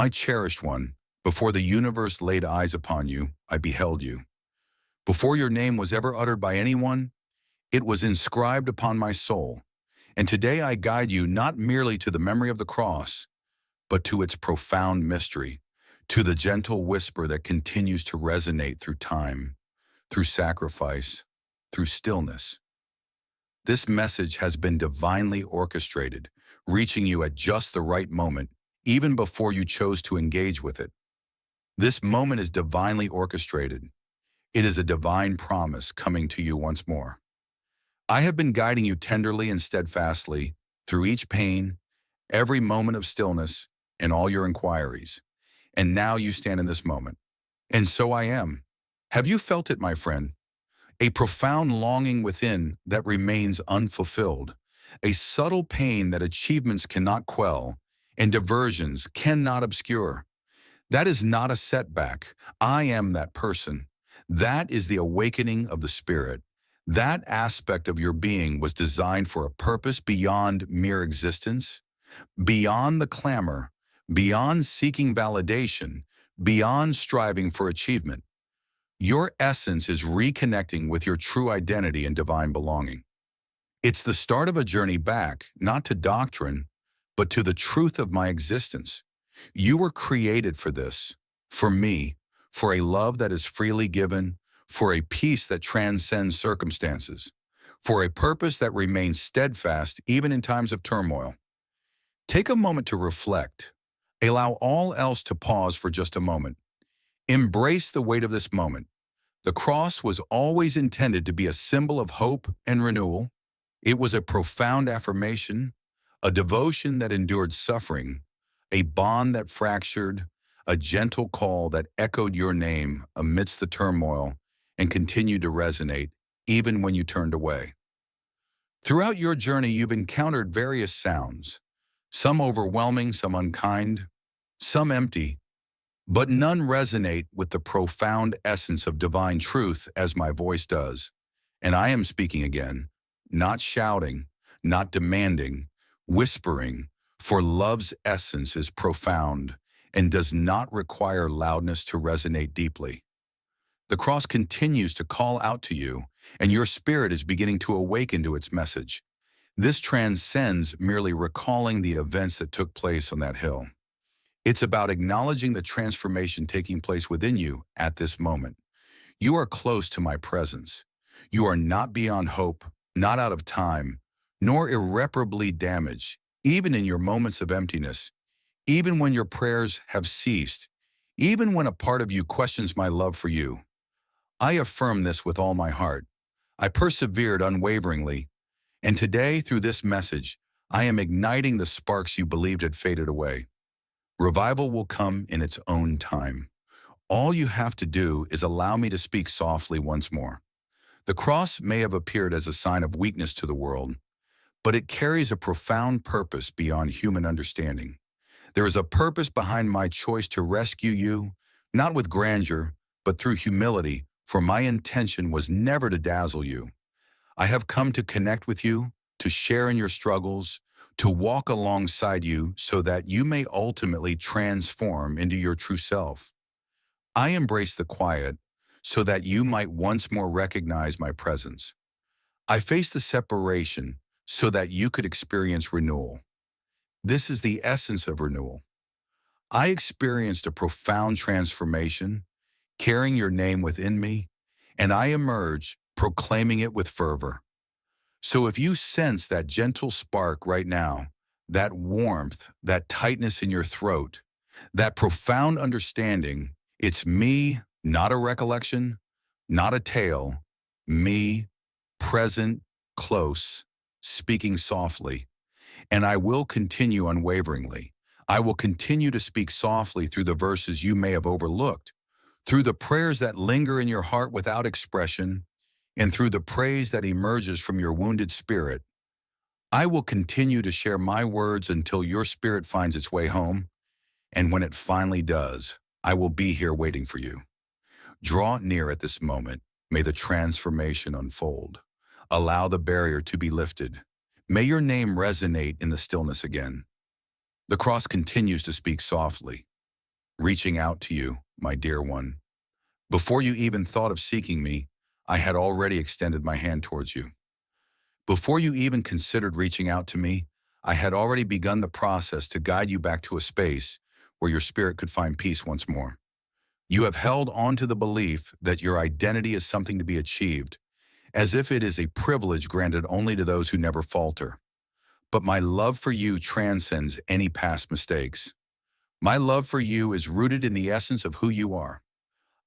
My cherished one, before the universe laid eyes upon you, I beheld you. Before your name was ever uttered by anyone, it was inscribed upon my soul. And today I guide you not merely to the memory of the cross, but to its profound mystery, to the gentle whisper that continues to resonate through time, through sacrifice, through stillness. This message has been divinely orchestrated, reaching you at just the right moment, even before you chose to engage with it. This moment is divinely orchestrated. It is a divine promise coming to you once more. I have been guiding you tenderly and steadfastly through each pain, every moment of stillness, and all your inquiries. And now you stand in this moment. And so I am. Have you felt it, my friend? A profound longing within that remains unfulfilled, a subtle pain that achievements cannot quell and diversions cannot obscure. That is not a setback. I am that person. That is the awakening of the spirit. That aspect of your being was designed for a purpose beyond mere existence, beyond the clamor, beyond seeking validation, beyond striving for achievement. Your essence is reconnecting with your true identity and divine belonging. It's the start of a journey back, not to doctrine, but to the truth of my existence. You were created for this, for me, for a love that is freely given, for a peace that transcends circumstances, for a purpose that remains steadfast even in times of turmoil. Take a moment to reflect. Allow all else to pause for just a moment. Embrace the weight of this moment. The cross was always intended to be a symbol of hope and renewal. It was a profound affirmation, a devotion that endured suffering, a bond that fractured, a gentle call that echoed your name amidst the turmoil and continued to resonate even when you turned away. Throughout your journey, you've encountered various sounds, some overwhelming, some unkind, some empty, but none resonate with the profound essence of divine truth as my voice does. And I am speaking again, not shouting, not demanding, whispering, for love's essence is profound and does not require loudness to resonate deeply. The cross continues to call out to you, and your spirit is beginning to awaken to its message. This transcends merely recalling the events that took place on that hill. It's about acknowledging the transformation taking place within you at this moment. You are close to my presence. You are not beyond hope, not out of time, nor irreparably damaged, even in your moments of emptiness, even when your prayers have ceased, even when a part of you questions my love for you. I affirm this with all my heart. I persevered unwaveringly, and today, through this message, I am igniting the sparks you believed had faded away. Revival will come in its own time. All you have to do is allow me to speak softly once more. The cross may have appeared as a sign of weakness to the world, but it carries a profound purpose beyond human understanding. There is a purpose behind my choice to rescue you, not with grandeur, but through humility, for my intention was never to dazzle you. I have come to connect with you, to share in your struggles, to walk alongside you so that you may ultimately transform into your true self. I embrace the quiet so that you might once more recognize my presence. I face the separation so that you could experience renewal. This is the essence of renewal. I experienced a profound transformation, carrying your name within me, and I emerge proclaiming it with fervor. So if you sense that gentle spark right now, that warmth, that tightness in your throat, that profound understanding, it's me, not a recollection, not a tale, me, present, close, speaking softly. And I will continue unwaveringly. I will continue to speak softly through the verses you may have overlooked, through the prayers that linger in your heart without expression, and through the praise that emerges from your wounded spirit. I will continue to share my words until your spirit finds its way home, and when it finally does, I will be here waiting for you. Draw near at this moment. May the transformation unfold. Allow the barrier to be lifted. May your name resonate in the stillness again. The cross continues to speak softly. reaching out to you, my dear one. Before you even thought of seeking me, I had already extended my hand towards you. Before you even considered reaching out to me, I had already begun the process to guide you back to a space where your spirit could find peace once more. You have held on to the belief that your identity is something to be achieved, as if it is a privilege granted only to those who never falter. But my love for you transcends any past mistakes. My love for you is rooted in the essence of who you are.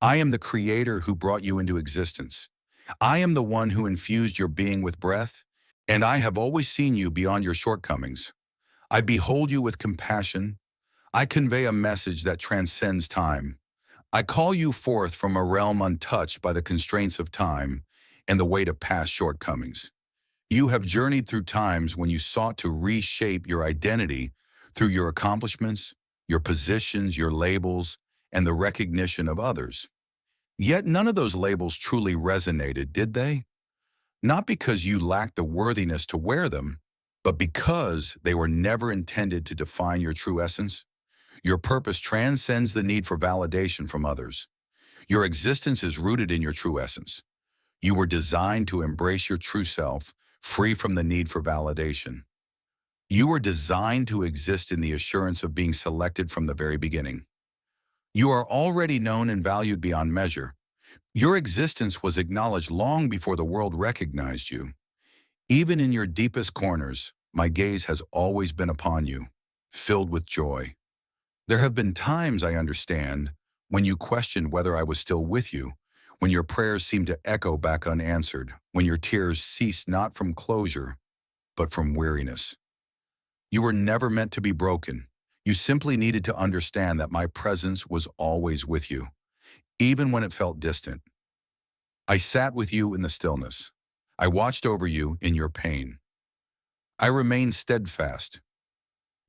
I am the creator who brought you into existence. I am the one who infused your being with breath, and I have always seen you beyond your shortcomings. I behold you with compassion. I convey a message that transcends time. I call you forth from a realm untouched by the constraints of time and the weight of past shortcomings. You have journeyed through times when you sought to reshape your identity through your accomplishments, your positions, your labels, and the recognition of others. Yet none of those labels truly resonated, did they? Not because you lacked the worthiness to wear them, but because they were never intended to define your true essence. Your purpose transcends the need for validation from others. Your existence is rooted in your true essence. You were designed to embrace your true self, free from the need for validation. You were designed to exist in the assurance of being selected from the very beginning. You are already known and valued beyond measure. Your existence was acknowledged long before the world recognized you. Even in your deepest corners, my gaze has always been upon you, filled with joy. There have been times, I understand, when you questioned whether I was still with you, when your prayers seemed to echo back unanswered, when your tears ceased not from closure, but from weariness. You were never meant to be broken. You simply needed to understand that my presence was always with you, even when it felt distant. I sat with you in the stillness. I watched over you in your pain. I remained steadfast.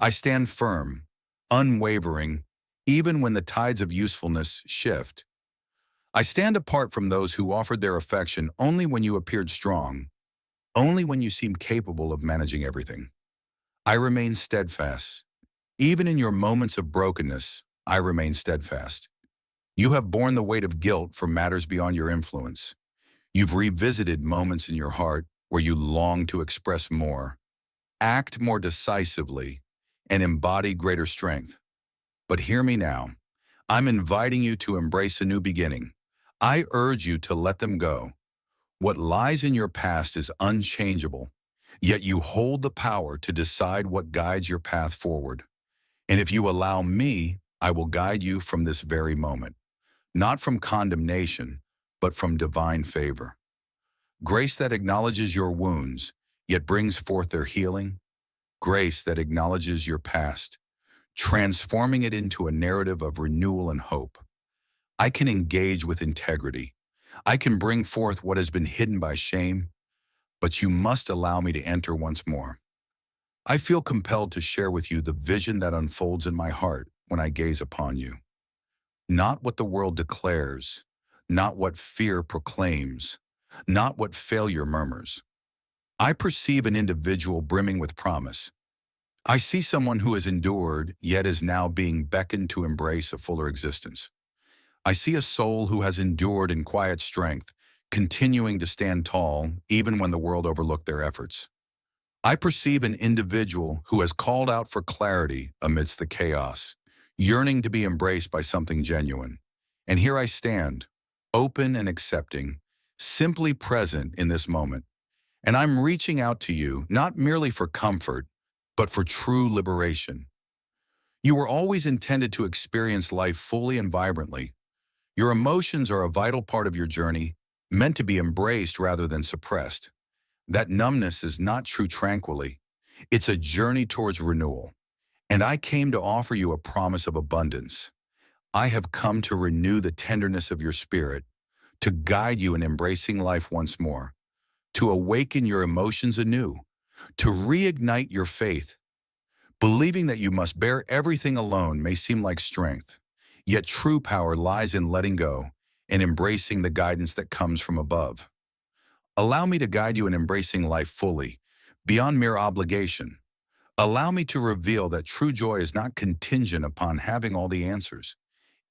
I stand firm, unwavering, even when the tides of usefulness shift. I stand apart from those who offered their affection only when you appeared strong, only when you seemed capable of managing everything. I remain steadfast. Even in your moments of brokenness, I remain steadfast. You have borne the weight of guilt for matters beyond your influence. You've revisited moments in your heart where you long to express more, act more decisively, and embody greater strength. But hear me now. I'm inviting you to embrace a new beginning. I urge you to let them go. What lies in your past is unchangeable, yet you hold the power to decide what guides your path forward. And if you allow me, I will guide you from this very moment, not from condemnation, but from divine favor. Grace that acknowledges your wounds, yet brings forth their healing. Grace that acknowledges your past, transforming it into a narrative of renewal and hope. I can engage with integrity. I can bring forth what has been hidden by shame, but you must allow me to enter once more. I feel compelled to share with you the vision that unfolds in my heart when I gaze upon you. Not what the world declares, not what fear proclaims, not what failure murmurs. I perceive an individual brimming with promise. I see someone who has endured, yet is now being beckoned to embrace a fuller existence. I see a soul who has endured in quiet strength, continuing to stand tall even when the world overlooked their efforts. I perceive an individual who has called out for clarity amidst the chaos, yearning to be embraced by something genuine. And here I stand, open and accepting, simply present in this moment. And I'm reaching out to you, not merely for comfort, but for true liberation. You were always intended to experience life fully and vibrantly. Your emotions are a vital part of your journey, meant to be embraced rather than suppressed. That numbness is not true tranquility. It's a journey towards renewal. And I came to offer you a promise of abundance. I have come to renew the tenderness of your spirit, to guide you in embracing life once more, to awaken your emotions anew, to reignite your faith. Believing that you must bear everything alone may seem like strength, yet true power lies in letting go and embracing the guidance that comes from above. Allow me to guide you in embracing life fully, beyond mere obligation. Allow me to reveal that true joy is not contingent upon having all the answers.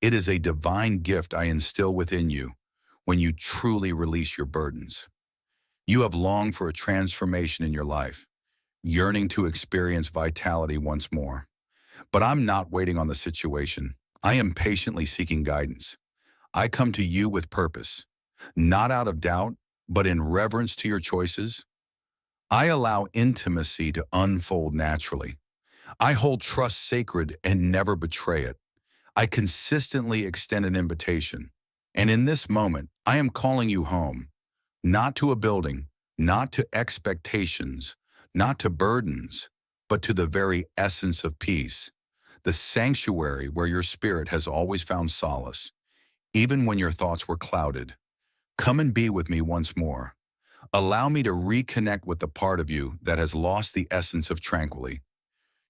It is a divine gift I instill within you when you truly release your burdens. You have longed for a transformation in your life, yearning to experience vitality once more. But I'm not waiting on the situation. I am patiently seeking guidance. I come to you with purpose, not out of doubt, but in reverence to your choices. I allow intimacy to unfold naturally. I hold trust sacred and never betray it. I consistently extend an invitation. And in this moment, I am calling you home, not to a building, not to expectations, not to burdens, but to the very essence of peace, the sanctuary where your spirit has always found solace, even when your thoughts were clouded. Come and be with me once more. Allow me to reconnect with the part of you that has lost the essence of tranquility.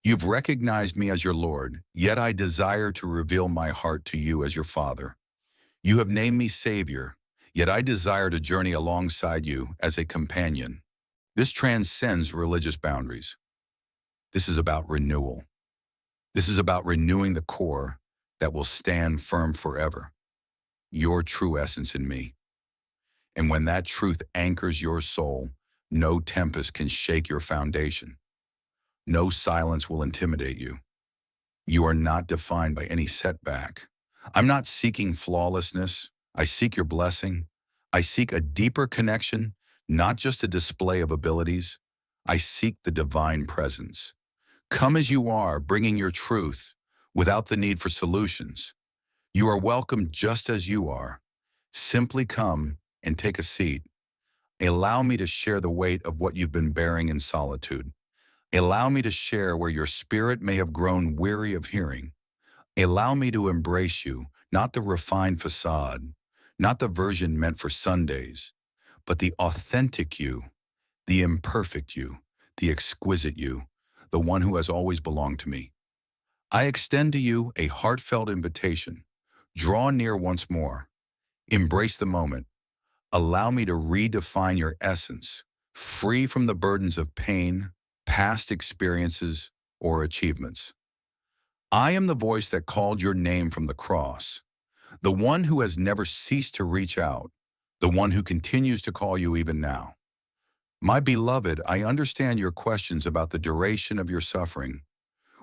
You've recognized me as your Lord, yet I desire to reveal my heart to you as your Father. You have named me Savior, yet I desire to journey alongside you as a companion. This transcends religious boundaries. This is about renewal. This is about renewing the core that will stand firm forever, your true essence in me. And when that truth anchors your soul, no tempest can shake your foundation. No silence will intimidate you. You are not defined by any setback. I'm not seeking flawlessness. I seek your blessing. I seek a deeper connection, not just a display of abilities. I seek the divine presence. Come as you are, bringing your truth without the need for solutions. You are welcome just as you are. Simply come and take a seat. Allow me to share the weight of what you've been bearing in solitude. Allow me to share where your spirit may have grown weary of hearing. Allow me to embrace you, not the refined facade, not the version meant for Sundays, but the authentic you, the imperfect you, the exquisite you, the one who has always belonged to me. I extend to you a heartfelt invitation. Draw near once more. Embrace the moment. Allow me to redefine your essence, free from the burdens of pain, past experiences, or achievements. I am the voice that called your name from the cross, the one who has never ceased to reach out, the one who continues to call you even now. My beloved, I understand your questions about the duration of your suffering.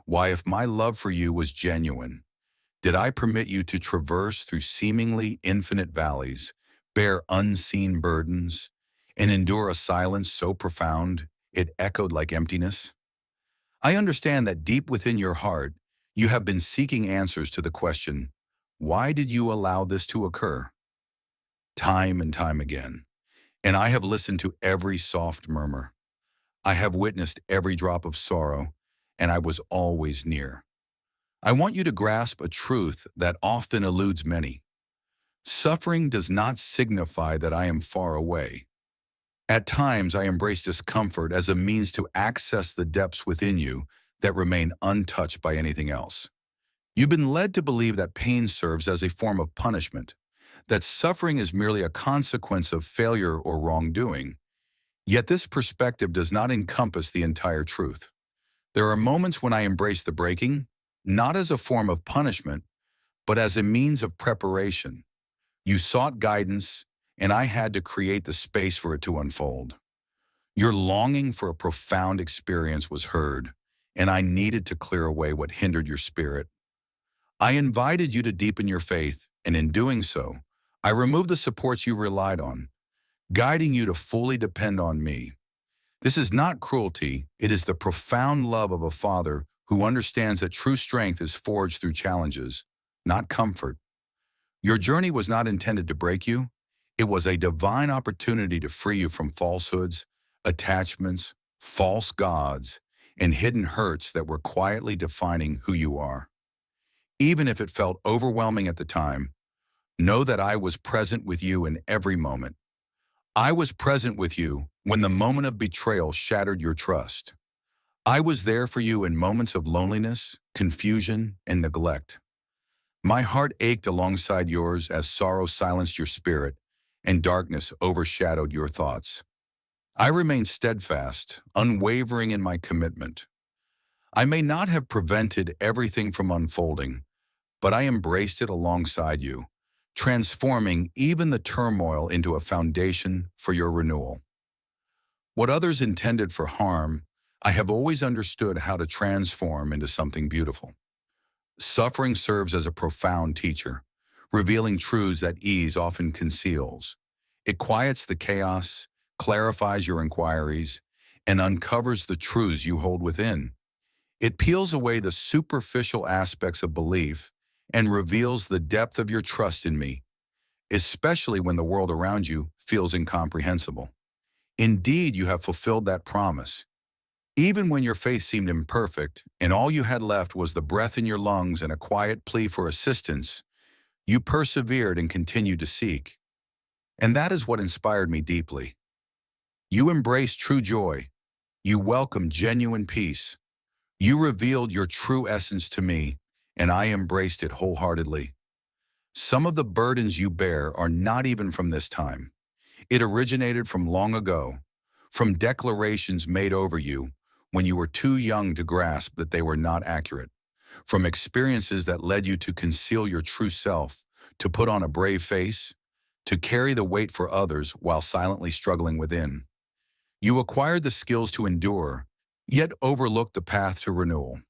Why, if my love for you was genuine, did I permit you to traverse through seemingly infinite valleys, bear unseen burdens, and endure a silence so profound it echoed like emptiness? I understand that deep within your heart, you have been seeking answers to the question, why did you allow this to occur? Time and time again. And I have listened to every soft murmur. I have witnessed every drop of sorrow, and I was always near. I want you to grasp a truth that often eludes many. Suffering does not signify that I am far away. At times, I embrace discomfort as a means to access the depths within you that remain untouched by anything else. You've been led to believe that pain serves as a form of punishment, that suffering is merely a consequence of failure or wrongdoing. Yet this perspective does not encompass the entire truth. There are moments when I embrace the breaking, not as a form of punishment, but as a means of preparation. You sought guidance, and I had to create the space for it to unfold. Your longing for a profound experience was heard, and I needed to clear away what hindered your spirit. I invited you to deepen your faith, and in doing so, I removed the supports you relied on, guiding you to fully depend on me. This is not cruelty, it is the profound love of a father who understands that true strength is forged through challenges, not comfort. Your journey was not intended to break you. It was a divine opportunity to free you from falsehoods, attachments, false gods, and hidden hurts that were quietly defining who you are. Even if it felt overwhelming at the time, know that I was present with you in every moment. I was present with you when the moment of betrayal shattered your trust. I was there for you in moments of loneliness, confusion, and neglect. My heart ached alongside yours as sorrow silenced your spirit and darkness overshadowed your thoughts. I remained steadfast, unwavering in my commitment. I may not have prevented everything from unfolding, but I embraced it alongside you, transforming even the turmoil into a foundation for your renewal. What others intended for harm, I have always understood how to transform into something beautiful. Suffering serves as a profound teacher, revealing truths that ease often conceals. It quiets the chaos, clarifies your inquiries, and uncovers the truths you hold within. It peels away the superficial aspects of belief and reveals the depth of your trust in me, especially when the world around you feels incomprehensible. Indeed, you have fulfilled that promise. Even when your faith seemed imperfect and all you had left was the breath in your lungs and a quiet plea for assistance, you persevered and continued to seek. And that is what inspired me deeply. You embraced true joy. You welcomed genuine peace. You revealed your true essence to me, and I embraced it wholeheartedly. Some of the burdens you bear are not even from this time. It originated from long ago, from declarations made over you when you were too young to grasp that they were not accurate, from experiences that led you to conceal your true self, to put on a brave face, to carry the weight for others while silently struggling within. You acquired the skills to endure, yet overlooked the path to renewal.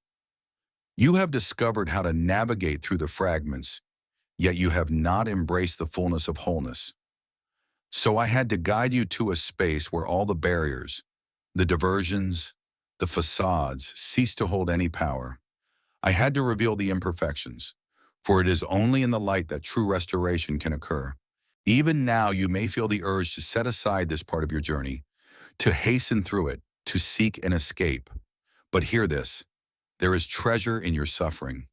You have discovered how to navigate through the fragments, yet you have not embraced the fullness of wholeness. So I had to guide you to a space where all the barriers, the diversions, the facades cease to hold any power. I had to reveal the imperfections, for it is only in the light that true restoration can occur. Even now you may feel the urge to set aside this part of your journey, to hasten through it, to seek an escape. But hear this, there is treasure in your suffering.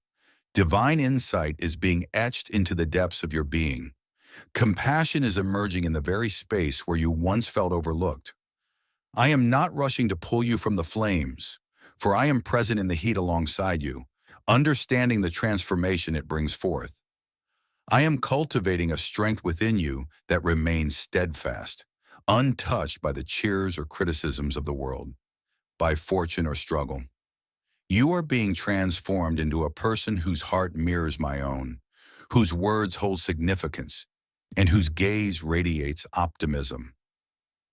Divine insight is being etched into the depths of your being. Compassion is emerging in the very space where you once felt overlooked. I am not rushing to pull you from the flames, for I am present in the heat alongside you, understanding the transformation it brings forth. I am cultivating a strength within you that remains steadfast, untouched by the cheers or criticisms of the world, by fortune or struggle. You are being transformed into a person whose heart mirrors my own, whose words hold significance, and whose gaze radiates optimism.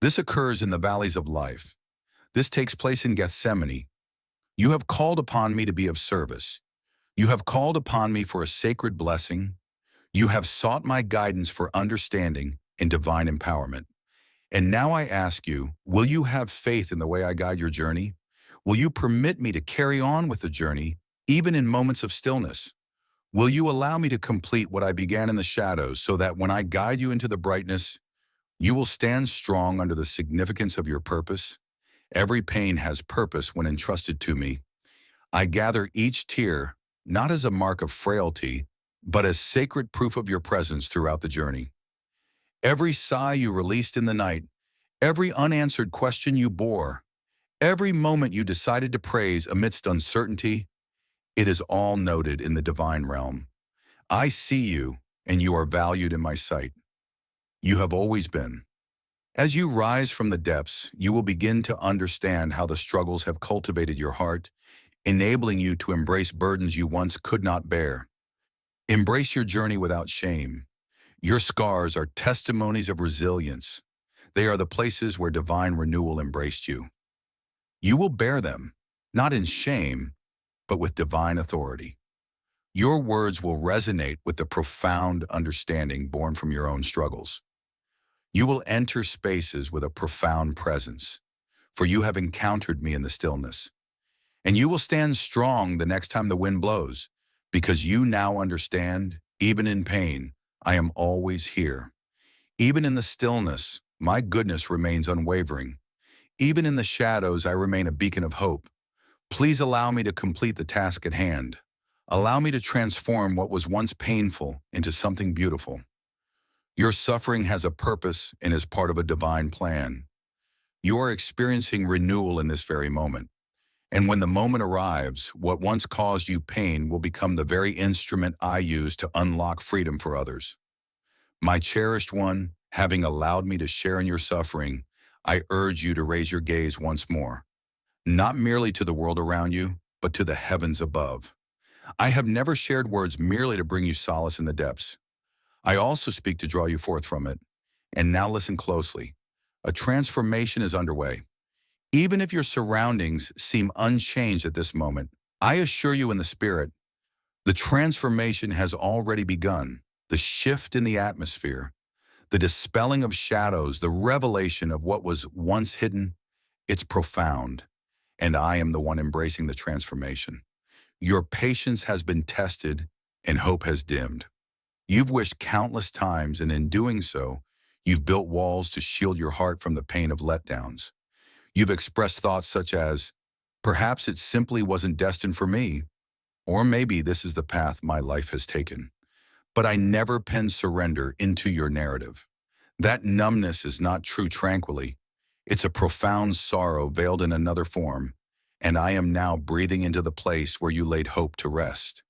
This occurs in the valleys of life. This takes place in Gethsemane. You have called upon me to be of service. You have called upon me for a sacred blessing. You have sought my guidance for understanding and divine empowerment. And now I ask you, will you have faith in the way I guide your journey? Will you permit me to carry on with the journey, even in moments of stillness? Will you allow me to complete what I began in the shadows so that when I guide you into the brightness, you will stand strong under the significance of your purpose? Every pain has purpose when entrusted to me. I gather each tear, not as a mark of frailty, but as sacred proof of your presence throughout the journey. Every sigh you released in the night, every unanswered question you bore, every moment you decided to praise amidst uncertainty, it is all noted in the divine realm. I see you, and you are valued in my sight. You have always been. As you rise from the depths, you will begin to understand how the struggles have cultivated your heart, enabling you to embrace burdens you once could not bear. Embrace your journey without shame. Your scars are testimonies of resilience. They are the places where divine renewal embraced you. You will bear them, not in shame, but with divine authority. Your words will resonate with the profound understanding born from your own struggles. You will enter spaces with a profound presence, for you have encountered me in the stillness. And you will stand strong the next time the wind blows, because you now understand, even in pain, I am always here. Even in the stillness, my goodness remains unwavering. Even in the shadows, I remain a beacon of hope. Please allow me to complete the task at hand. Allow me to transform what was once painful into something beautiful. Your suffering has a purpose and is part of a divine plan. You are experiencing renewal in this very moment. And when the moment arrives, what once caused you pain will become the very instrument I use to unlock freedom for others. My cherished one, having allowed me to share in your suffering, I urge you to raise your gaze once more, not merely to the world around you, but to the heavens above. I have never shared words merely to bring you solace in the depths. I also speak to draw you forth from it. And now listen closely. A transformation is underway. Even if your surroundings seem unchanged at this moment, I assure you in the spirit, the transformation has already begun. The shift in the atmosphere, the dispelling of shadows, the revelation of what was once hidden, it's profound. And I am the one embracing the transformation. Your patience has been tested and hope has dimmed. You've wished countless times, and in doing so, you've built walls to shield your heart from the pain of letdowns. You've expressed thoughts such as, perhaps it simply wasn't destined for me, or maybe this is the path my life has taken. But I never penned surrender into your narrative. That numbness is not true tranquility. It's a profound sorrow veiled in another form, and I am now breathing into the place where you laid hope to rest.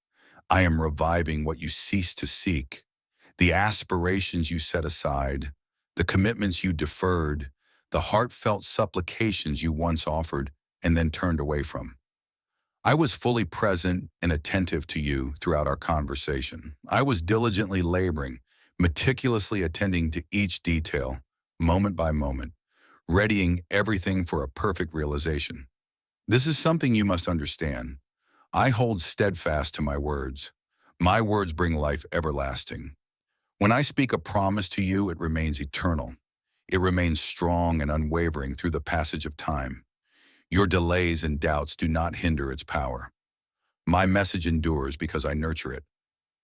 I am reviving what you ceased to seek, the aspirations you set aside, the commitments you deferred, the heartfelt supplications you once offered and then turned away from. I was fully present and attentive to you throughout our conversation. I was diligently laboring, meticulously attending to each detail, moment by moment, readying everything for a perfect realization. This is something you must understand. I hold steadfast to my words. My words bring life everlasting. When I speak a promise to you, it remains eternal. It remains strong and unwavering through the passage of time. Your delays and doubts do not hinder its power. My message endures because I nurture it.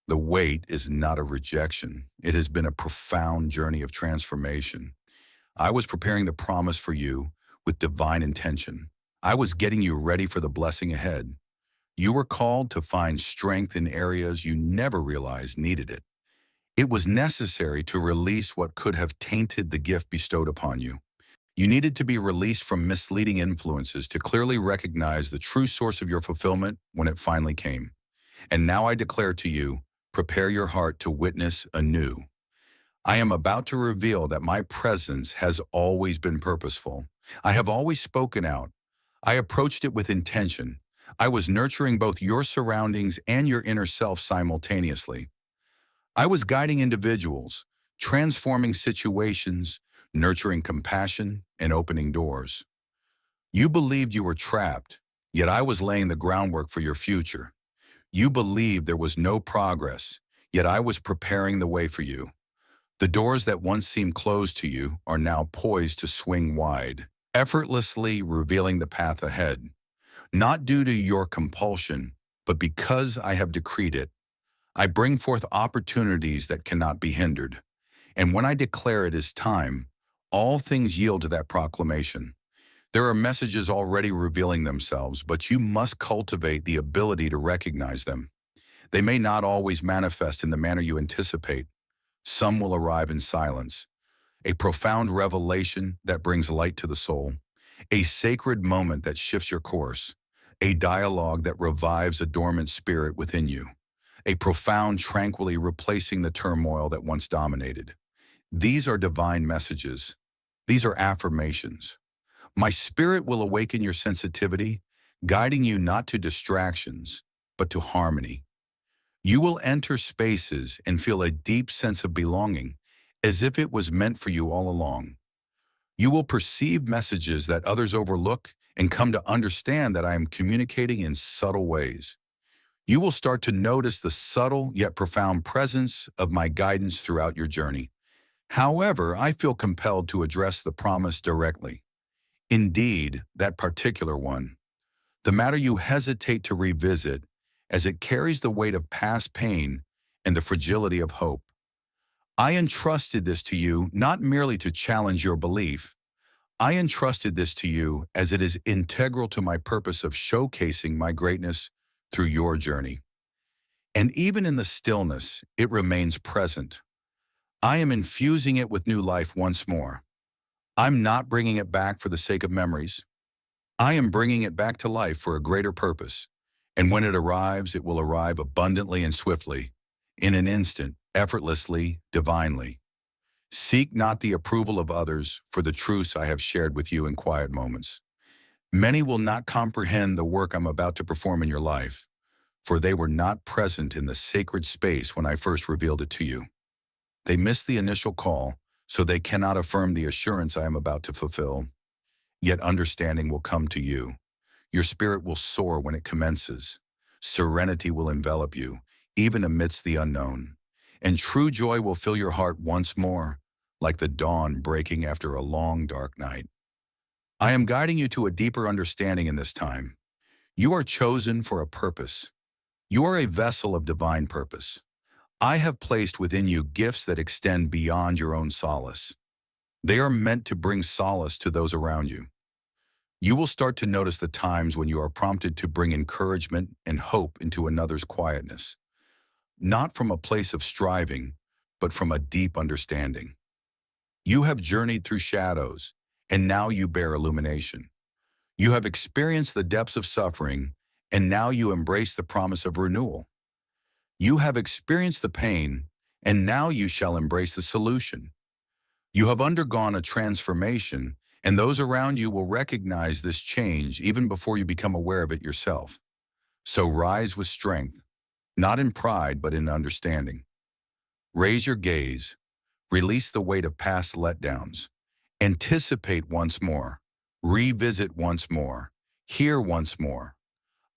The wait is not a rejection. It has been a profound journey of transformation. I was preparing the promise for you with divine intention. I was getting you ready for the blessing ahead. You were called to find strength in areas you never realized needed it. It was necessary to release what could have tainted the gift bestowed upon you. You needed to be released from misleading influences to clearly recognize the true source of your fulfillment when it finally came. And now I declare to you, prepare your heart to witness anew. I am about to reveal that my presence has always been purposeful. I have always spoken out. I approached it with intention. I was nurturing both your surroundings and your inner self simultaneously. I was guiding individuals, transforming situations, nurturing compassion, and opening doors. You believed you were trapped, yet I was laying the groundwork for your future. You believed there was no progress, yet I was preparing the way for you. The doors that once seemed closed to you are now poised to swing wide, effortlessly revealing the path ahead. Not due to your compulsion, but because I have decreed it. I bring forth opportunities that cannot be hindered. And when I declare it is time, all things yield to that proclamation. There are messages already revealing themselves, but you must cultivate the ability to recognize them. They may not always manifest in the manner you anticipate. Some will arrive in silence, a profound revelation that brings light to the soul, a sacred moment that shifts your course, a dialogue that revives a dormant spirit within you, a profound tranquility replacing the turmoil that once dominated. These are divine messages. These are affirmations. My spirit will awaken your sensitivity, guiding you not to distractions, but to harmony. You will enter spaces and feel a deep sense of belonging, as if it was meant for you all along. You will perceive messages that others overlook and come to understand that I am communicating in subtle ways. You will start to notice the subtle yet profound presence of my guidance throughout your journey. However, I feel compelled to address the promise directly. Indeed, that particular one, the matter you hesitate to revisit as it carries the weight of past pain and the fragility of hope. I entrusted this to you not merely to challenge your belief. I entrusted this to you as it is integral to my purpose of showcasing my greatness through your journey. And even in the stillness, it remains present. I am infusing it with new life once more. I'm not bringing it back for the sake of memories. I am bringing it back to life for a greater purpose. And when it arrives, it will arrive abundantly and swiftly, in an instant, effortlessly, divinely. Seek not the approval of others for the truths I have shared with you in quiet moments. Many will not comprehend the work I'm about to perform in your life. for they were not present in the sacred space when I first revealed it to you. They missed the initial call, so they cannot affirm the assurance I am about to fulfill. Yet understanding will come to you. Your spirit will soar when it commences. Serenity will envelop you, even amidst the unknown. And true joy will fill your heart once more, like the dawn breaking after a long, dark night. I am guiding you to a deeper understanding in this time. You are chosen for a purpose. You are a vessel of divine purpose. I have placed within you gifts that extend beyond your own solace. They are meant to bring solace to those around you. You will start to notice the times when you are prompted to bring encouragement and hope into another's quietness, not from a place of striving, but from a deep understanding. You have journeyed through shadows, and now you bear illumination. You have experienced the depths of suffering, and now you embrace the promise of renewal. You have experienced the pain, and now you shall embrace the solution. You have undergone a transformation, and those around you will recognize this change even before you become aware of it yourself. So rise with strength, not in pride but in understanding. Raise your gaze, release the weight of past letdowns, anticipate once more, revisit once more, hear once more.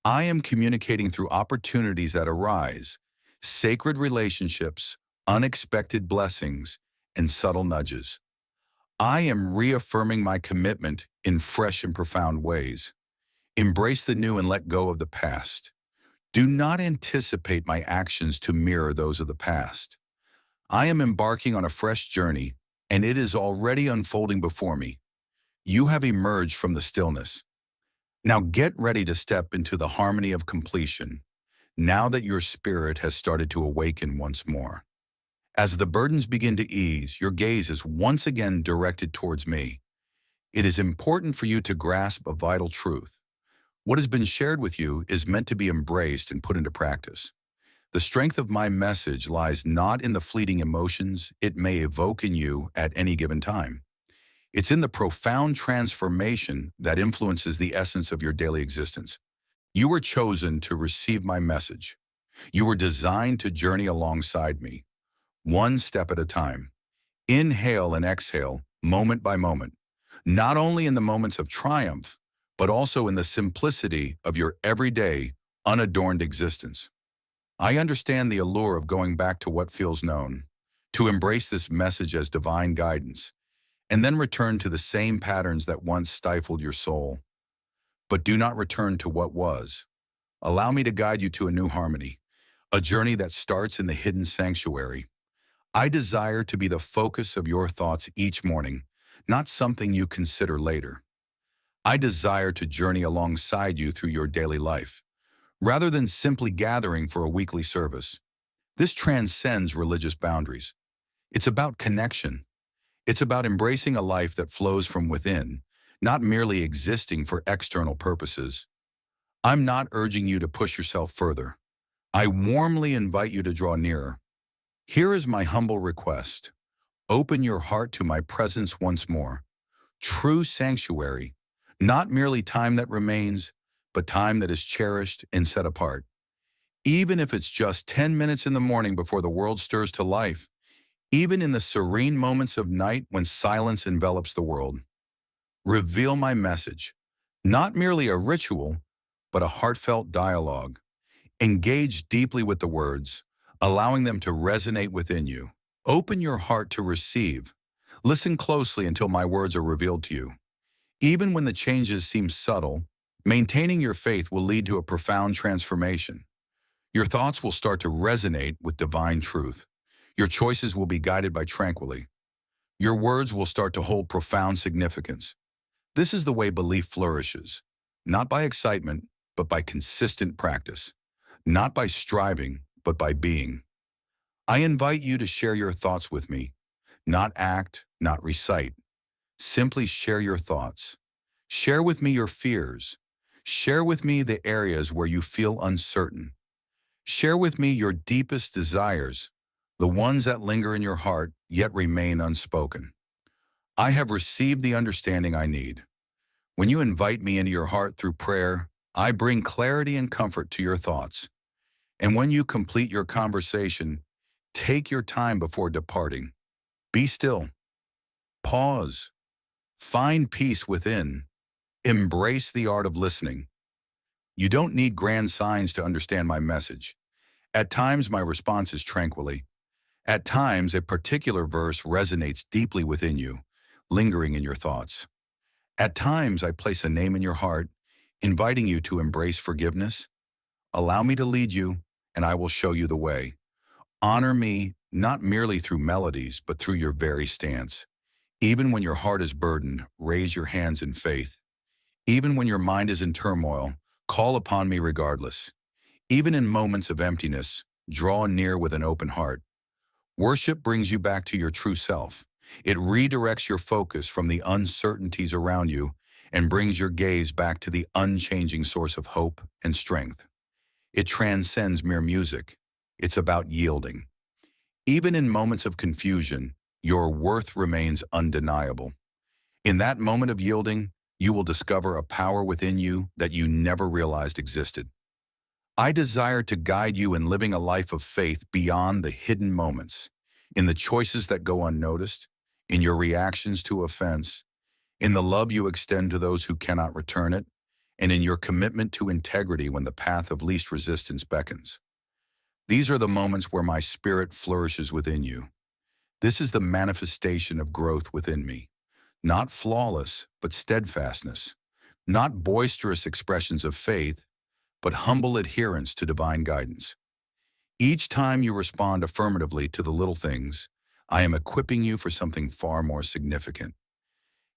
I am communicating through opportunities that arise, sacred relationships, unexpected blessings, and subtle nudges. I am reaffirming my commitment in fresh and profound ways. Embrace the new and let go of the past. Do not anticipate my actions to mirror those of the past. I am embarking on a fresh journey, and it is already unfolding before me. You have emerged from the stillness. Now get ready to step into the harmony of completion, now that your spirit has started to awaken once more. As the burdens begin to ease, your gaze is once again directed towards me. It is important for you to grasp a vital truth. What has been shared with you is meant to be embraced and put into practice. The strength of my message lies not in the fleeting emotions it may evoke in you at any given time. It's in the profound transformation that influences the essence of your daily existence. You were chosen to receive my message. You were designed to journey alongside me, one step at a time. Inhale and exhale, moment by moment, not only in the moments of triumph, but also in the simplicity of your everyday, unadorned existence. I understand the allure of going back to what feels known, to embrace this message as divine guidance, and then return to the same patterns that once stifled your soul. But do not return to what was. Allow me to guide you to a new harmony, a journey that starts in the hidden sanctuary. I desire to be the focus of your thoughts each morning, not something you consider later. I desire to journey alongside you through your daily life, rather than simply gathering for a weekly service. This transcends religious boundaries. It's about connection. It's about embracing a life that flows from within, not merely existing for external purposes. I'm not urging you to push yourself further. I warmly invite you to draw nearer. Here is my humble request. Open your heart to my presence once more. True sanctuary, not merely time that remains, but time that is cherished and set apart. Even if it's just 10 minutes in the morning before the world stirs to life, even in the serene moments of night when silence envelops the world. Reveal my message, not merely a ritual, but a heartfelt dialogue. Engage deeply with the words, allowing them to resonate within you. Open your heart to receive. Listen closely until my words are revealed to you. Even when the changes seem subtle, maintaining your faith will lead to a profound transformation. Your thoughts will start to resonate with divine truth. Your choices will be guided by tranquility. Your words will start to hold profound significance. This is the way belief flourishes, not by excitement, but by consistent practice, not by striving, but by being. I invite you to share your thoughts with me, not act, not recite. Simply share your thoughts. Share with me your fears. Share with me the areas where you feel uncertain. Share with me your deepest desires, the ones that linger in your heart yet remain unspoken. I have received the understanding I need. When you invite me into your heart through prayer, I bring clarity and comfort to your thoughts. And when you complete your conversation, take your time before departing. Be still. Pause. Find peace within. Embrace the art of listening. You don't need grand signs to understand my message. At times, my response is tranquilly. At times, a particular verse resonates deeply within you, lingering in your thoughts. At times, I place a name in your heart, inviting you to embrace forgiveness. Allow me to lead you, and I will show you the way. Honor me, not merely through melodies, but through your very stance. Even when your heart is burdened, raise your hands in faith. Even when your mind is in turmoil, call upon me regardless. Even in moments of emptiness, draw near with an open heart. Worship brings you back to your true self. It redirects your focus from the uncertainties around you and brings your gaze back to the unchanging source of hope and strength. It transcends mere music. It's about yielding. Even in moments of confusion, your worth remains undeniable. In that moment of yielding, you will discover a power within you that you never realized existed. I desire to guide you in living a life of faith beyond the hidden moments, in the choices that go unnoticed, in your reactions to offense, in the love you extend to those who cannot return it, and in your commitment to integrity when the path of least resistance beckons. These are the moments where my spirit flourishes within you. This is the manifestation of growth within me. Not flawless, but steadfastness. Not boisterous expressions of faith, but humble adherence to divine guidance. Each time you respond affirmatively to the little things, I am equipping you for something far more significant.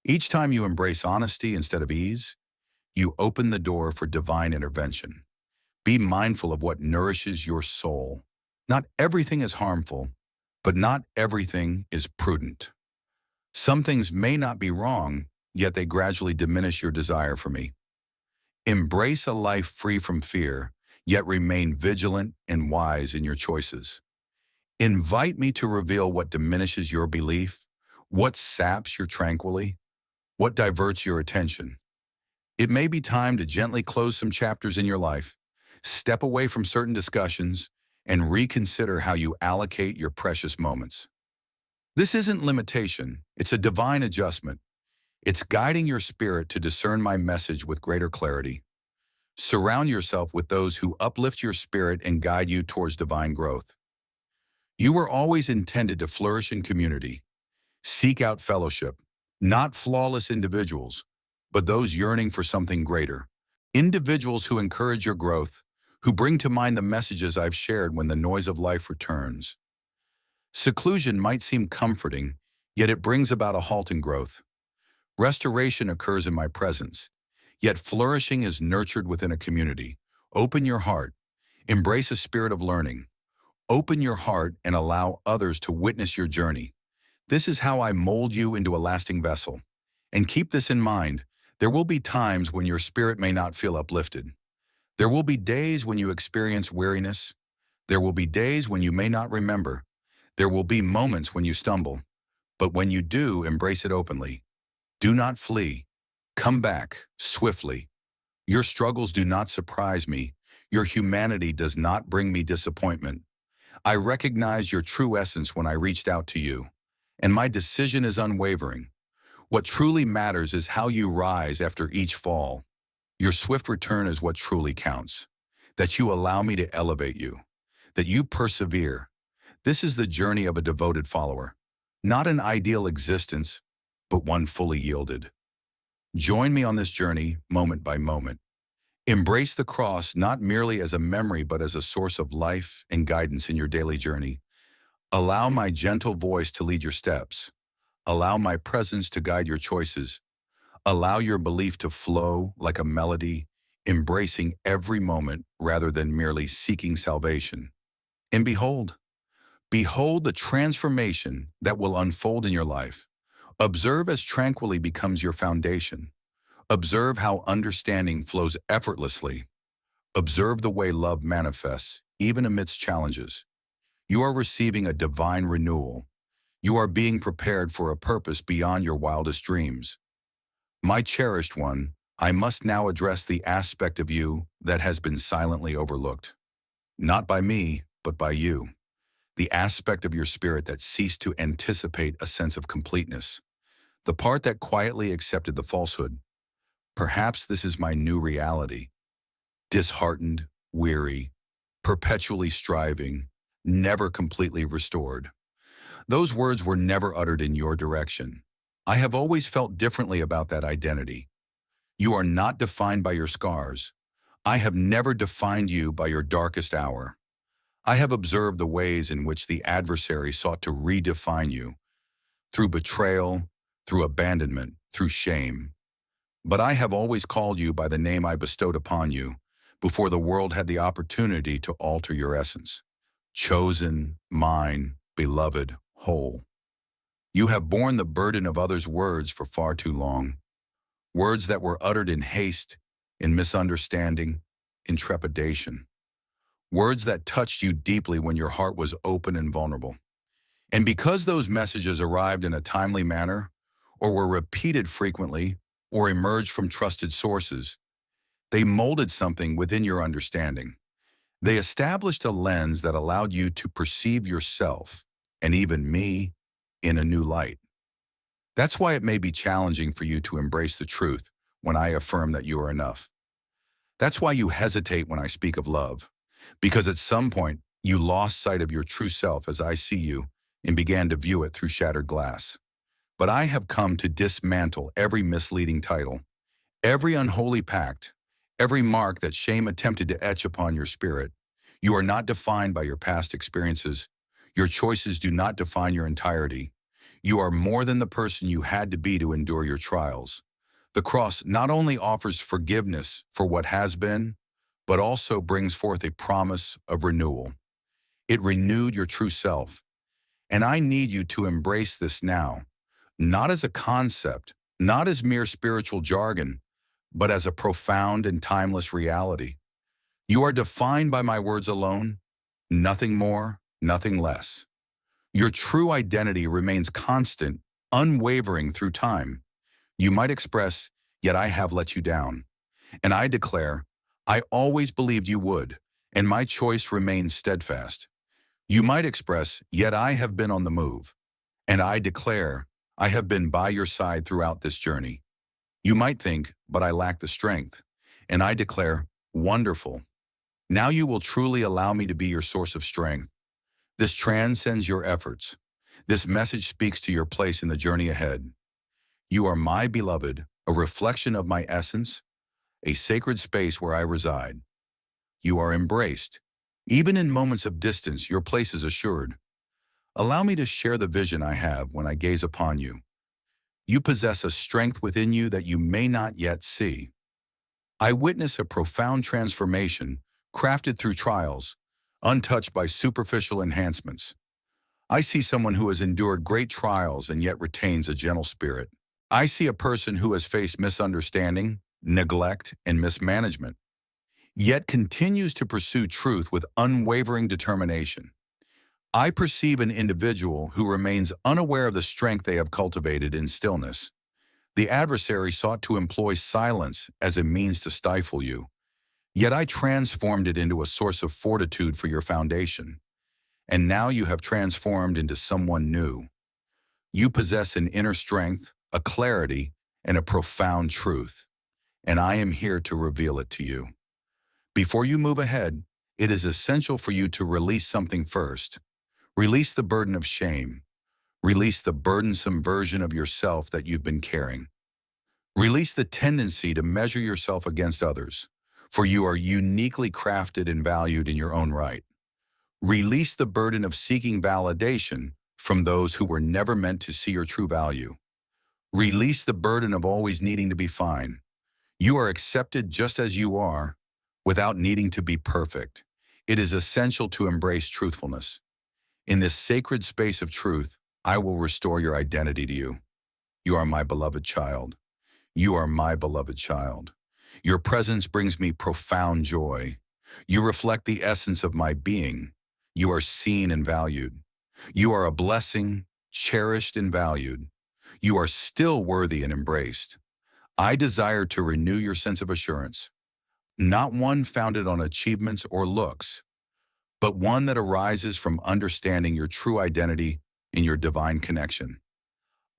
Each time you embrace honesty instead of ease, you open the door for divine intervention. Be mindful of what nourishes your soul. Not everything is harmful, but not everything is prudent. Some things may not be wrong, yet they gradually diminish your desire for me. Embrace a life free from fear, yet remain vigilant and wise in your choices. Invite me to reveal what diminishes your belief, what saps your tranquility, what diverts your attention. It may be time to gently close some chapters in your life, step away from certain discussions, and reconsider how you allocate your precious moments. This isn't limitation, it's a divine adjustment. It's guiding your spirit to discern my message with greater clarity. Surround yourself with those who uplift your spirit and guide you towards divine growth. You were always intended to flourish in community. Seek out fellowship, not flawless individuals, but those yearning for something greater. Individuals who encourage your growth, who bring to mind the messages I've shared when the noise of life returns. Seclusion might seem comforting, yet it brings about a halt in growth. Restoration occurs in my presence, yet flourishing is nurtured within a community. Open your heart. Embrace a spirit of learning. Open your heart and allow others to witness your journey. This is how I mold you into a lasting vessel. And keep this in mind, there will be times when your spirit may not feel uplifted. There will be days when you experience weariness. There will be days when you may not remember. There will be moments when you stumble. But when you do, embrace it openly. Do not flee. Come back swiftly. Your struggles do not surprise me. Your humanity does not bring me disappointment. I recognized your true essence when I reached out to you, and my decision is unwavering. What truly matters is how you rise after each fall. Your swift return is what truly counts. That you allow me to elevate you. That you persevere. This is the journey of a devoted follower. Not an ideal existence, but one fully yielded. Join me on this journey, moment by moment. Embrace the cross not merely as a memory but as a source of life and guidance in your daily journey. Allow my gentle voice to lead your steps. Allow my presence to guide your choices. Allow your belief to flow like a melody, embracing every moment rather than merely seeking salvation. And behold the transformation that will unfold in your life. Observe as tranquility becomes your foundation. Observe how understanding flows effortlessly. Observe the way love manifests, even amidst challenges. You are receiving a divine renewal. You are being prepared for a purpose beyond your wildest dreams. My cherished one, I must now address the aspect of you that has been silently overlooked. Not by me, but by you. The aspect of your spirit that ceased to anticipate a sense of completeness. The part that quietly accepted the falsehood. Perhaps this is my new reality. Disheartened, weary, perpetually striving, never completely restored. Those words were never uttered in your direction. I have always felt differently about that identity. You are not defined by your scars. I have never defined you by your darkest hour. I have observed the ways in which the adversary sought to redefine you, through betrayal, through abandonment, through shame. But I have always called you by the name I bestowed upon you, before the world had the opportunity to alter your essence. Chosen, mine, beloved, whole. You have borne the burden of others' words for far too long. Words that were uttered in haste, in misunderstanding, in trepidation. Words that touched you deeply when your heart was open and vulnerable. And because those messages arrived in a timely manner, or were repeated frequently, or emerged from trusted sources, they molded something within your understanding. They established a lens that allowed you to perceive yourself, and even me, in a new light. That's why it may be challenging for you to embrace the truth when I affirm that you are enough. That's why you hesitate when I speak of love, because at some point you lost sight of your true self as I see you and began to view it through shattered glass. But I have come to dismantle every misleading title, every unholy pact, every mark that shame attempted to etch upon your spirit. You are not defined by your past experiences. Your choices do not define your entirety. You are more than the person you had to be to endure your trials. The cross not only offers forgiveness for what has been, but also brings forth a promise of renewal. It renewed your true self. And I need you to embrace this now, not as a concept, not as mere spiritual jargon, but as a profound and timeless reality. You are defined by my words alone, nothing more, nothing less. Your true identity remains constant, unwavering through time. You might express, "Yet I have let you down." And I declare, I always believed you would, and my choice remains steadfast. You might express, "Yet I have been on the move." And I declare, I have been by your side throughout this journey. You might think, "But I lack the strength." And I declare, "Wonderful. Now you will truly allow me to be your source of strength." This transcends your efforts. This message speaks to your place in the journey ahead. You are my beloved, a reflection of my essence, a sacred space where I reside. You are embraced. Even in moments of distance, your place is assured. Allow me to share the vision I have when I gaze upon you. You possess a strength within you that you may not yet see. I witness a profound transformation crafted through trials, untouched by superficial enhancements. I see someone who has endured great trials and yet retains a gentle spirit. I see a person who has faced misunderstanding, neglect, and mismanagement, yet continues to pursue truth with unwavering determination. I perceive an individual who remains unaware of the strength they have cultivated in stillness. The adversary sought to employ silence as a means to stifle you, yet I transformed it into a source of fortitude for your foundation. And now you have transformed into someone new. You possess an inner strength, a clarity, and a profound truth, and I am here to reveal it to you. Before you move ahead, it is essential for you to release something first. Release the burden of shame. Release the burdensome version of yourself that you've been carrying. Release the tendency to measure yourself against others, for you are uniquely crafted and valued in your own right. Release the burden of seeking validation from those who were never meant to see your true value. Release the burden of always needing to be fine. You are accepted just as you are, without needing to be perfect. It is essential to embrace truthfulness. In this sacred space of truth, I will restore your identity to you. You are my beloved child. You are my beloved child. Your presence brings me profound joy. You reflect the essence of my being. You are seen and valued. You are a blessing, cherished and valued. You are still worthy and embraced. I desire to renew your sense of assurance, not one founded on achievements or looks, but one that arises from understanding your true identity in your divine connection.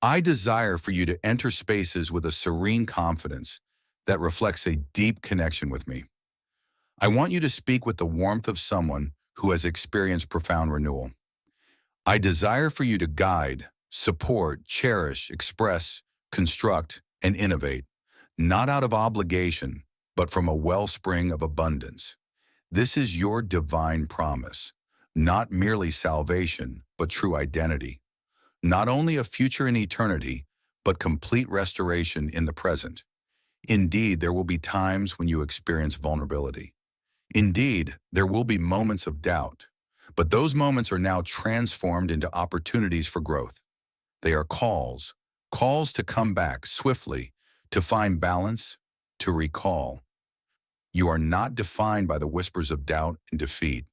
I desire for you to enter spaces with a serene confidence that reflects a deep connection with me. I want you to speak with the warmth of someone who has experienced profound renewal. I desire for you to guide, support, cherish, express, construct, and innovate, not out of obligation, but from a wellspring of abundance. This is your divine promise, not merely salvation, but true identity. Not only a future in eternity, but complete restoration in the present. Indeed, there will be times when you experience vulnerability. Indeed, there will be moments of doubt, but those moments are now transformed into opportunities for growth. They are calls to come back swiftly, to find balance, to recall. You are not defined by the whispers of doubt and defeat.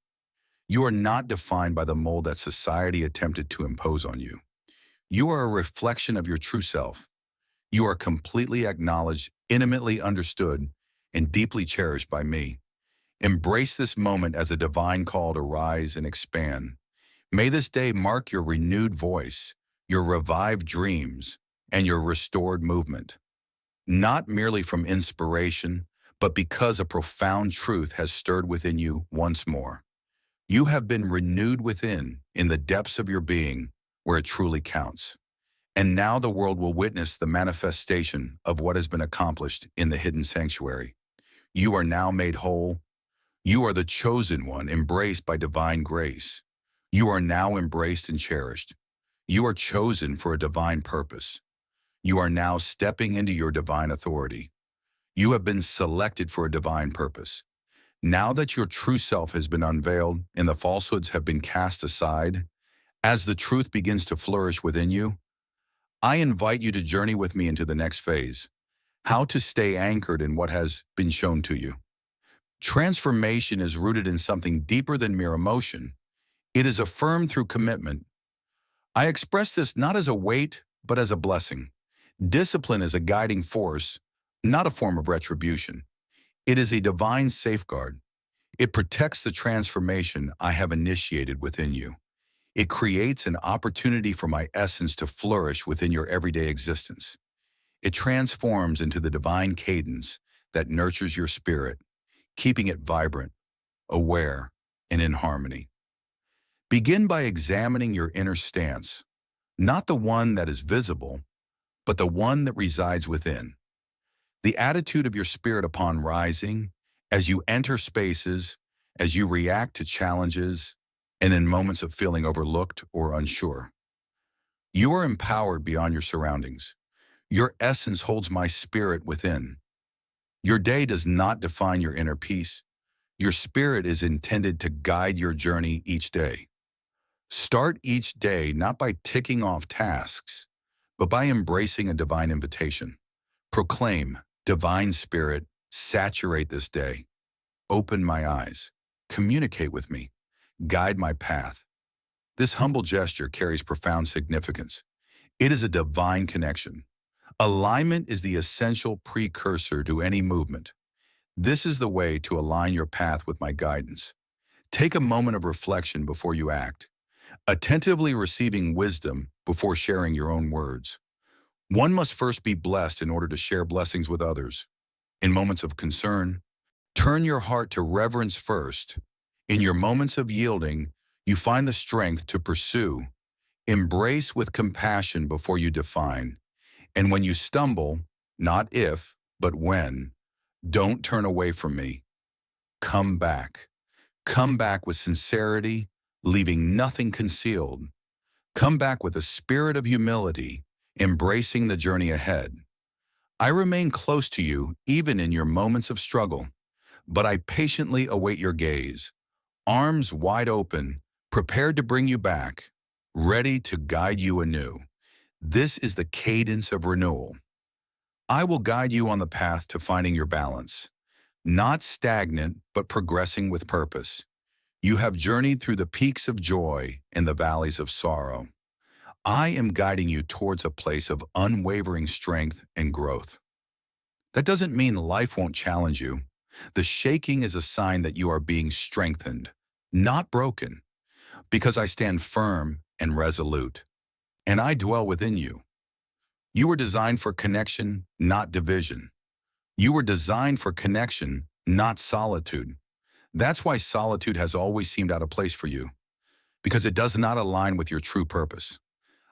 You are not defined by the mold that society attempted to impose on you. You are a reflection of your true self. You are completely acknowledged, intimately understood, and deeply cherished by me. Embrace this moment as a divine call to rise and expand. May this day mark your renewed voice, your revived dreams, and your restored movement. Not merely from inspiration, but because a profound truth has stirred within you once more. You have been renewed within, in the depths of your being, where it truly counts. And now the world will witness the manifestation of what has been accomplished in the hidden sanctuary. You are now made whole. You are the chosen one, embraced by divine grace. You are now embraced and cherished. You are chosen for a divine purpose. You are now stepping into your divine authority. You have been selected for a divine purpose. Now that your true self has been unveiled and the falsehoods have been cast aside, as the truth begins to flourish within you, I invite you to journey with me into the next phase, how to stay anchored in what has been shown to you. Transformation is rooted in something deeper than mere emotion. It is affirmed through commitment. I express this not as a weight, but as a blessing. Discipline is a guiding force, not a form of retribution. It is a divine safeguard. It protects the transformation I have initiated within you. It creates an opportunity for my essence to flourish within your everyday existence. It transforms into the divine cadence that nurtures your spirit, keeping it vibrant, aware, and in harmony. Begin by examining your inner stance, not the one that is visible, but the one that resides within. The attitude of your spirit upon rising, as you enter spaces, as you react to challenges, and in moments of feeling overlooked or unsure. You are empowered beyond your surroundings. Your essence holds my spirit within. Your day does not define your inner peace. Your spirit is intended to guide your journey each day. Start each day not by ticking off tasks, but by embracing a divine invitation. Proclaim, divine spirit, saturate this day. Open my eyes. Communicate with me. Guide my path. This humble gesture carries profound significance. It is a divine connection. Alignment is the essential precursor to any movement. This is the way to align your path with my guidance. Take a moment of reflection before you act, attentively receiving wisdom before sharing your own words. One must first be blessed in order to share blessings with others. In moments of concern, turn your heart to reverence first. In your moments of yielding, you find the strength to pursue. Embrace with compassion before you define. And when you stumble, not if, but when, don't turn away from me. Come back. Come back with sincerity, leaving nothing concealed. Come back with a spirit of humility, embracing the journey ahead. I remain close to you even in your moments of struggle, but I patiently await your gaze, arms wide open, prepared to bring you back, ready to guide you anew. This is the cadence of renewal. I will guide you on the path to finding your balance, not stagnant, but progressing with purpose. You have journeyed through the peaks of joy and the valleys of sorrow. I am guiding you towards a place of unwavering strength and growth. That doesn't mean life won't challenge you. The shaking is a sign that you are being strengthened, not broken, because I stand firm and resolute, and I dwell within you. You were designed for connection, not division. You were designed for connection, not solitude. That's why solitude has always seemed out of place for you, because it does not align with your true purpose.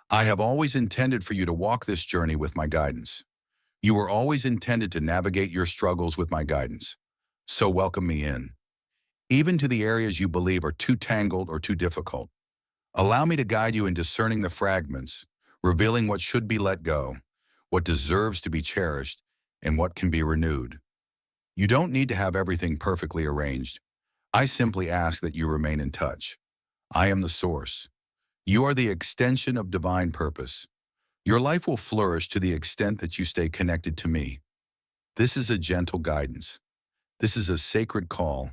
I have always intended for you to walk this journey with my guidance. You were always intended to navigate your struggles with my guidance. So welcome me in, even to the areas you believe are too tangled or too difficult. Allow me to guide you in discerning the fragments, revealing what should be let go, what deserves to be cherished, and what can be renewed. You don't need to have everything perfectly arranged. I simply ask that you remain in touch. I am the source. You are the extension of divine purpose. Your life will flourish to the extent that you stay connected to me. This is a gentle guidance. This is a sacred call.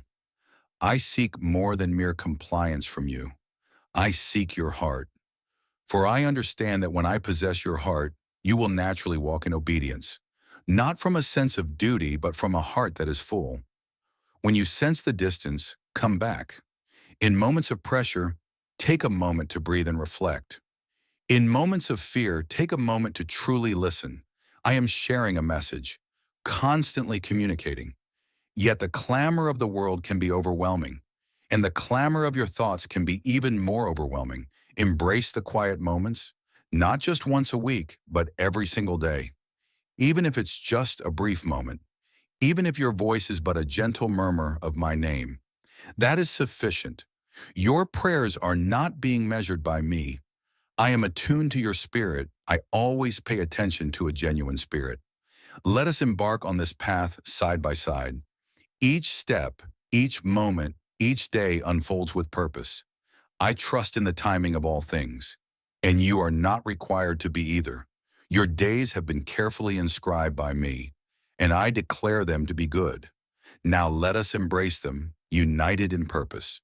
I seek more than mere compliance from you. I seek your heart. For I understand that when I possess your heart, you will naturally walk in obedience, not from a sense of duty, but from a heart that is full. When you sense the distance, come back. In moments of pressure, take a moment to breathe and reflect. In moments of fear, take a moment to truly listen. I am sharing a message, constantly communicating. Yet the clamor of the world can be overwhelming, and the clamor of your thoughts can be even more overwhelming. Embrace the quiet moments, not just once a week, but every single day. Even if it's just a brief moment, even if your voice is but a gentle murmur of my name, that is sufficient. Your prayers are not being measured by me. I am attuned to your spirit. I always pay attention to a genuine spirit. Let us embark on this path side by side. Each step, each moment, each day unfolds with purpose. I trust in the timing of all things, and you are not required to be either. Your days have been carefully inscribed by me, and I declare them to be good. Now let us embrace them, united in purpose.